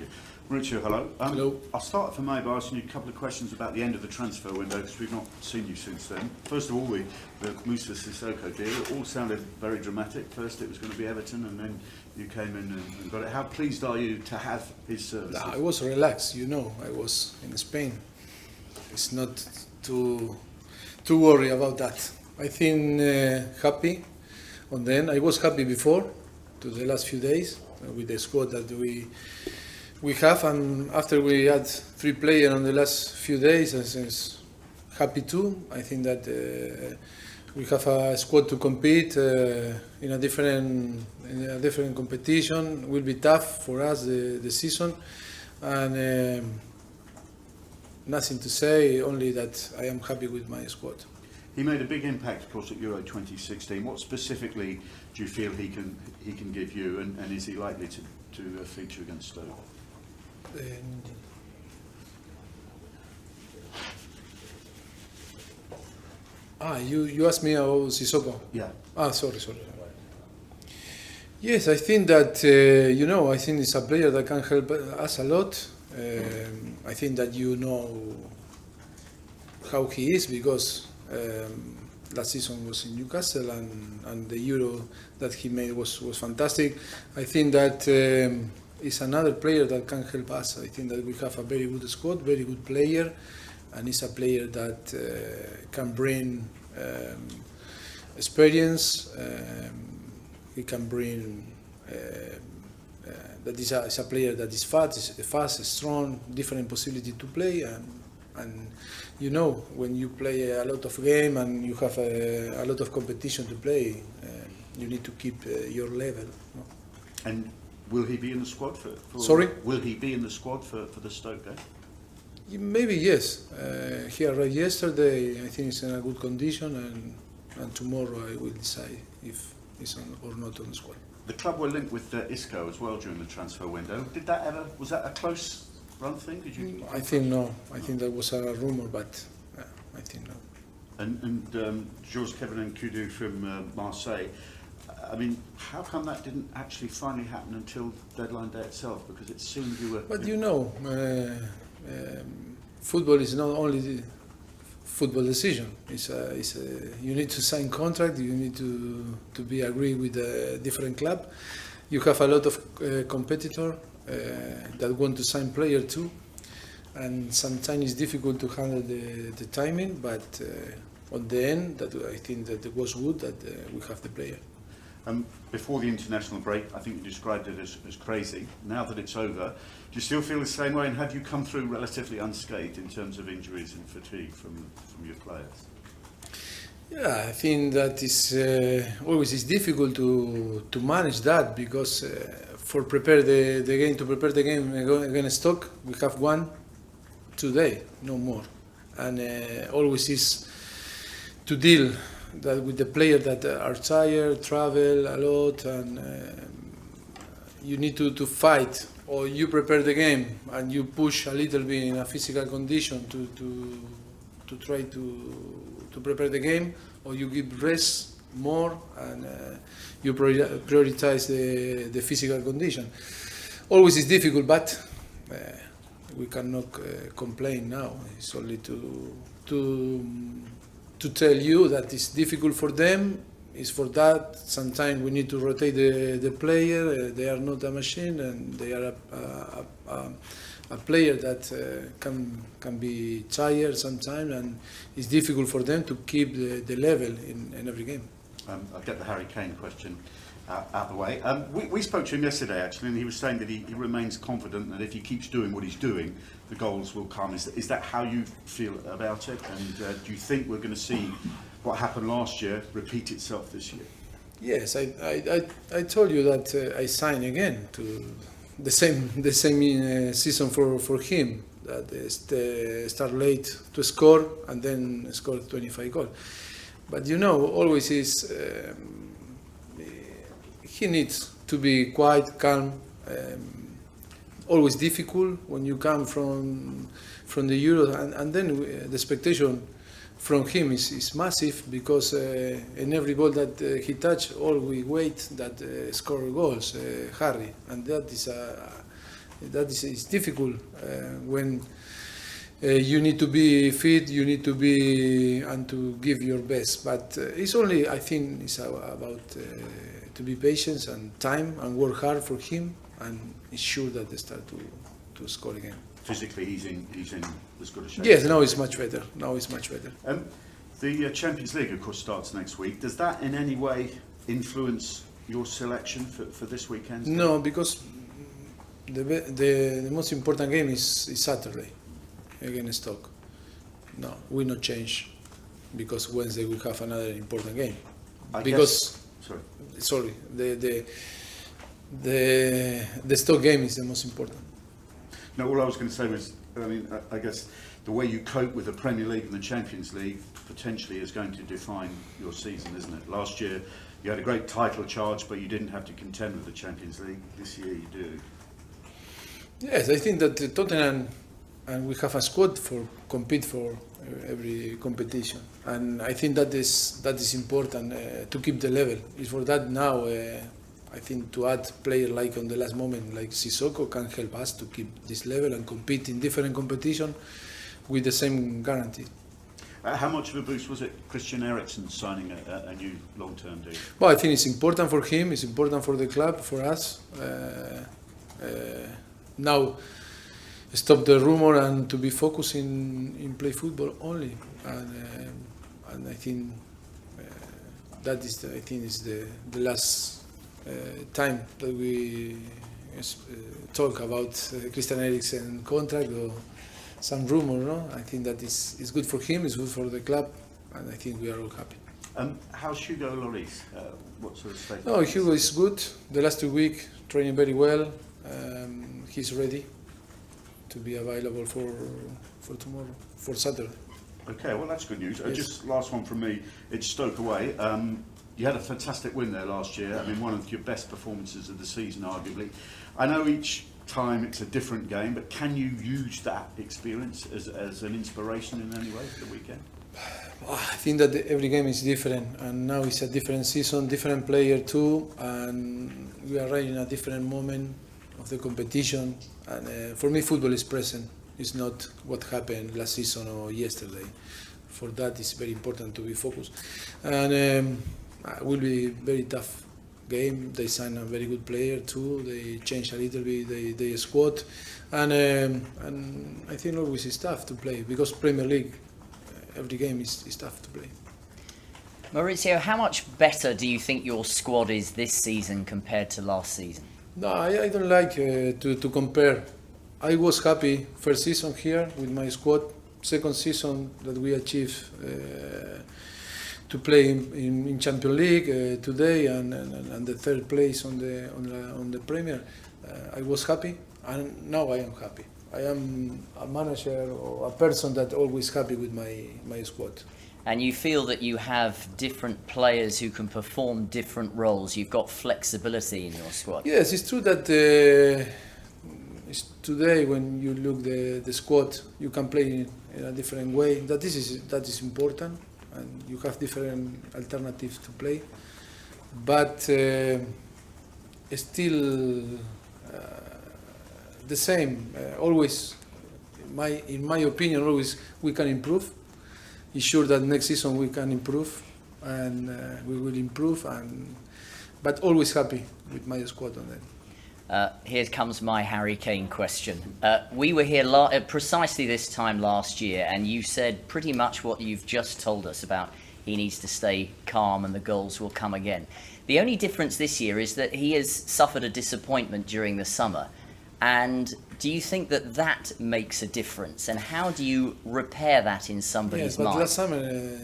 Thank you. Mauricio, hello. Hello. I'll start, if I may, by asking you a couple of questions about the end of the transfer window, because we've not seen you since then. First of all, the Moussa Sissoko deal, it all sounded very dramatic. First it was going to be Everton, and then you came in and got it. How pleased are you to have his services? I was relaxed, I was in Spain. It's not too worried about that. I think happy. And then I was happy before, to the last few days, with the squad that we have, and after we had 3 players on the last few days, I was happy too. I think that we have a squad to compete in a different competition. It will be tough for us the season, and nothing to say, only that I am happy with my squad. He made a big impact, of course, at Euro 2016. What specifically do you feel he can give you, and is he likely to feature against Stoke? You asked me about Sissoko. Yeah. Sorry. Yes, I think that I think it's a player that can help us a lot. I think that you know how he is, because last season was in Newcastle, and the Euro that he made was fantastic. I think that is another player that can help us. I think that we have a very good squad, very good player, and he's a player that can bring experience. He can bring that is a player that is fast, strong, different possibility to play, and when you play a lot of game and you have a lot of competition to play, you need to keep your level. And will he be in the squad for Sorry? Will he be in the squad for the Stoke game? Maybe yes. He arrived yesterday. I think he's in a good condition, and tomorrow I will decide if he's on or not on the squad. The club were linked with Isco as well during the transfer window. Was that a close run thing? Did you? I think no. I think that was a rumor, but I think no. And Georges Kevin Nkoudou from Marseille. I mean, how come that didn't actually finally happen until deadline day itself? Because it seemed you were. But football is not only the football decision. You need to sign contract. You need to be agreed with a different club. You have a lot of competitor that want to sign player too, and sometimes it's difficult to handle the timing. But on the end, that I think that it was good that we have the player. Before the international break, I think you described it as crazy. Now that it's over, do you still feel the same way? And have you come through relatively unscathed in terms of injuries and fatigue from your players? Yeah, I think that is always is difficult to manage that, because to prepare the game against Stoke, we have 1 today, no more, and always is to deal that with the players that are tired, travel a lot, and you need to fight, or you prepare the game and you push a little bit in a physical condition to try to prepare the game, or you give rest more and you prioritize the physical condition. Always is difficult, but we cannot complain now. It's only to tell you that it's difficult for them. It's for that. Sometimes we need to rotate the player. They are not a machine, and they are a player that can be tired sometimes, and it's difficult for them to keep the level in every game. I'll get the Harry Kane question out of the way. We spoke to him yesterday, actually, and he was saying that he remains confident that if he keeps doing what he's doing, the goals will come. Is that how you feel about it? And do you think we're going to see what happened last year repeat itself this year? Yes, I told you that I signed again to the same season for him, that start late to score and then score 25 goals. But always is he needs to be quite calm. Always difficult when you come from the Euro, and then the expectation from him is massive, because in every ball that he touch, all we wait that score goals, Harry, and that is that is it's difficult when you need to be fit, you need to be and to give your best. But it's only, I think, it's about to be patient and time and work hard for him, and it's sure that they start to score again. Physically, he's in as good a shape. Yes, now it's much better. The Champions League, of course, starts next week. Does that in any way influence your selection for this weekend? No, because the most important game is Saturday against Stoke. No, we not change because Wednesday we have another important game. Sorry, the Stoke game is the most important. No, all I was going to say was, I mean, I guess the way you cope with the Premier League and the Champions League potentially is going to define your season, isn't it? Last year you had a great title charge, but you didn't have to contend with the Champions League. This year you do. Yes, I think that Tottenham and we have a squad for compete for every competition, and I think that is important to keep the level. It's for that now. I think to add player like on the last moment, like Sissoko, can help us to keep this level and compete in different competition with the same guarantee. How much of a boost was it Christian Eriksen signing a new long-term deal? Well, I think it's important for him, it's important for the club, for us. Now, stop the rumor and to be focused in play football only. And I think that is the last time that we talk about Christian Eriksen contract or some rumor. No? I think that is good for him, it's good for the club, and I think we are all happy. How's Hugo Lloris? What sort of state? No, Hugo is good. The last 2 weeks training very well. He's ready to be available for tomorrow, for Saturday. Okay, well that's good news. Yes. Just last one from me. It's Stoke away. You had a fantastic win there last year. I mean, one of your best performances of the season, arguably. I know each time it's a different game, but can you use that experience as an inspiration in any way for the weekend? I think that every game is different, and now it's a different season, different player too, and we are right in a different moment of the competition. And for me, football is present. It's not what happened last season or yesterday. For that, it's very important to be focused. And it will be a very tough game. They signed a very good player too. They changed a little bit their squad, and I think always it's tough to play because Premier League, every game is tough to play. Mauricio, how much better do you think your squad is this season compared to last season? No, I don't like to compare. I was happy first season here with my squad. Second season that we achieved to play in Champions League today, and the third place on the Premier. I was happy, and now I am happy. I am a manager or a person that always happy with my squad. And you feel that you have different players who can perform different roles. You've got flexibility in your squad. Yes, it's true that today when you look the squad, you can play in a different way. That is important, and you have different alternatives to play. But still the same. Always, in my opinion, always we can improve. It's sure that next season we can improve, and we will improve. But always happy with my squad on that. Here comes my Harry Kane question. We were here precisely this time last year, and you said pretty much what you've just told us about he needs to stay calm and the goals will come again. The only difference this year is that he has suffered a disappointment during the summer. And do you think that makes a difference? And how do you repair that in somebody's mind? Yes, but last summer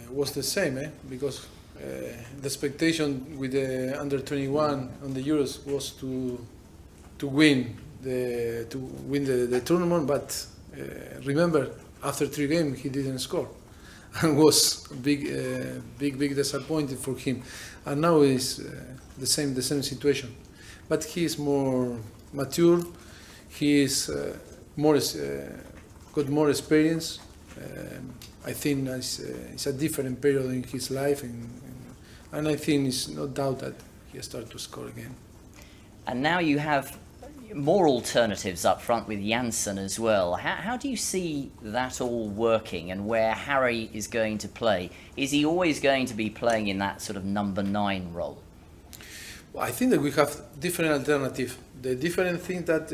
was the same, because the expectation with the under 21 on the Euros was to win the tournament. But remember, after 3 games he didn't score, and was big disappointed for him. And now is the same situation, but he is more mature. He is got more experience. I think it's a different period in his life, and I think it's no doubt that he starts to score again. And now you have more alternatives up front with Janssen as well. How do you see that all working, and where Harry is going to play? Is he always going to be playing in that sort of number 9 role? Well, I think that we have different alternatives. The different thing that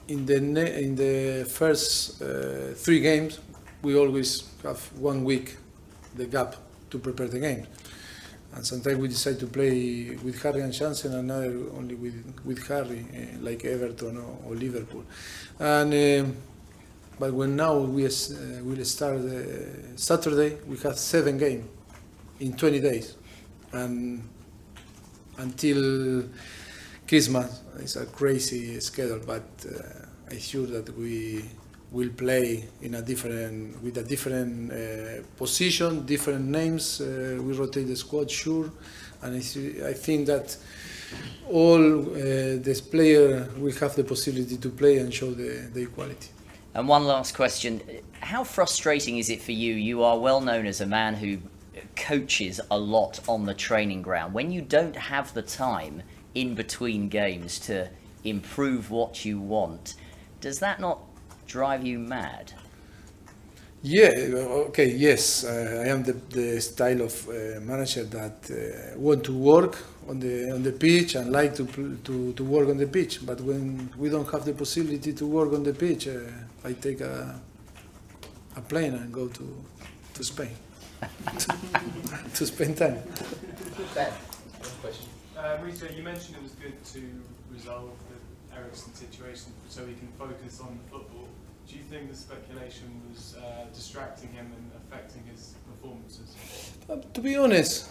in the first 3 games we always have 1 week the gap to prepare the game. And sometimes we decide to play with Harry and Janssen, and another only with Harry, like Everton or Liverpool. And but when now we'll start Saturday, we have 7 games in 20 days, and until Christmas it's a crazy schedule. But I'm sure that we will play in with a different position, different names. We rotate the squad, sure, and I think that all these players will have the possibility to play and show the quality. And one last question. How frustrating is it for you? You are well known as a man who coaches a lot on the training ground. When you don't have the time in between games to improve what you want, does that not drive you mad? Yeah, okay, yes. I am the style of manager that want to work on the pitch and like to work on the pitch. But when we don't have the possibility to work on the pitch, I take a plane and go to Spain to spend time. Ben, one question. Mauricio, you mentioned it was good to resolve the Eriksen situation so he can focus on the football. Do you think the speculation was distracting him and affecting his performances? To be honest,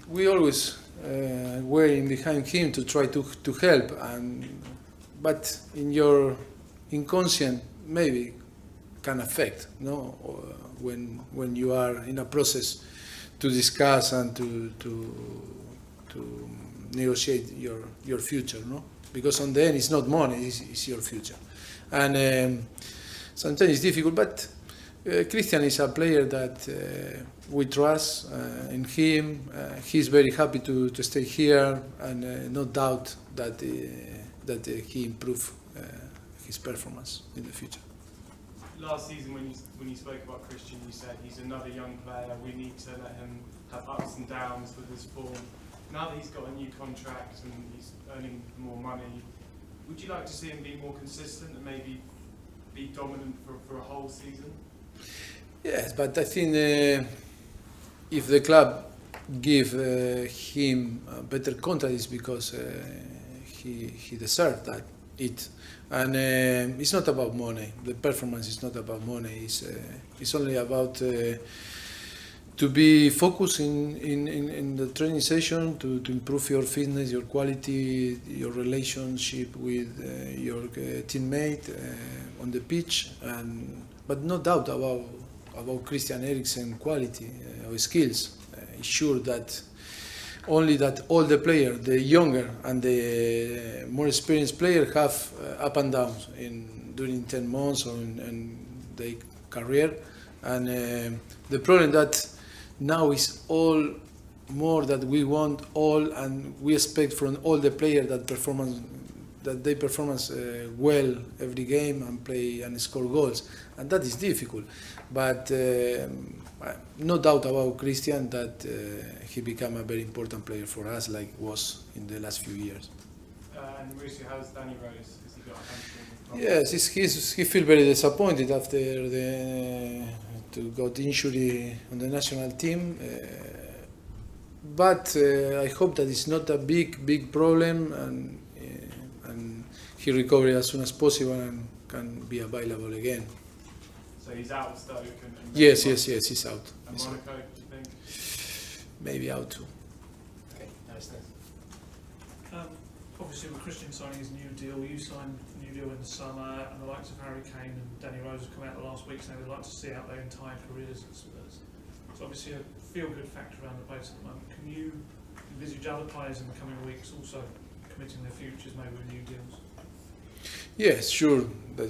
we always were in behind him to try to help, but in your inconscient maybe can affect, no? When you are in a process to discuss and to negotiate your future, no? Because on the end it's not money, it's your future, and sometimes it's difficult. But Christian is a player that we trust in him. He's very happy to stay here, and no doubt that he improve his performance in the future. Last season, when you spoke about Christian, you said he's another young player. We need to let him have ups and downs with his form. Now that he's got a new contract and he's earning more money, would you like to see him be more consistent and maybe be dominant for a whole season? Yes, but I think if the club give him a better contract, it's because he deserved that. And it's not about money. The performance is not about money. It's only about to be focused in the training session, to improve your fitness, your quality, your relationship with your teammate on the pitch, but no doubt about Christian Eriksen's quality or skills. It's sure that only that all the players, the younger and the more experienced players, have up and downs during 10 months or in their career, and the problem that now is all more that we want all, and we expect from all the players that they perform well every game and play and score goals, and that is difficult. But no doubt about Christian that he became a very important player for us, like was in the last few years. And Mauricio, how's Danny Rose? Has he got a hamstring problem? Yes, he feels very disappointed after to got injury on the national team. But I hope that it's not a big problem, and he recovers as soon as possible and can be available again. So he's out of Stoke and Yes, he's out. And He's out. Monaco, do you think? Maybe out too. Okay, nice. Obviously, with Christian signing his new deal, you signed a new deal in the summer, and the likes of Harry Kane and Danny Rose have come out the last week saying they'd like to see out their entire careers at Spurs. It's obviously a feel-good factor around the place at the moment. Can you envisage other players in the coming weeks also committing their futures, maybe with new deals? Yes, sure. That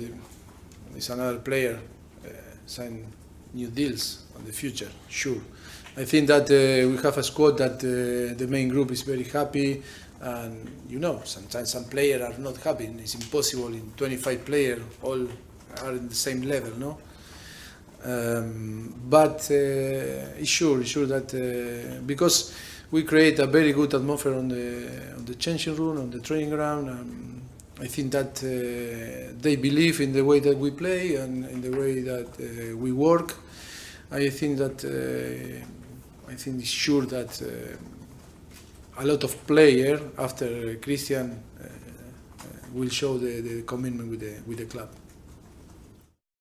is another player sign new deals on the future, sure. I think that we have a squad that the main group is very happy, and sometimes some players are not happy. It's impossible in 25 players all are in the same level, no. But it's sure that because we create a very good atmosphere on the changing room, on the training ground. I think that they believe in the way that we play and in the way that we work. I think it's sure that a lot of players after Christian will show the commitment with the club.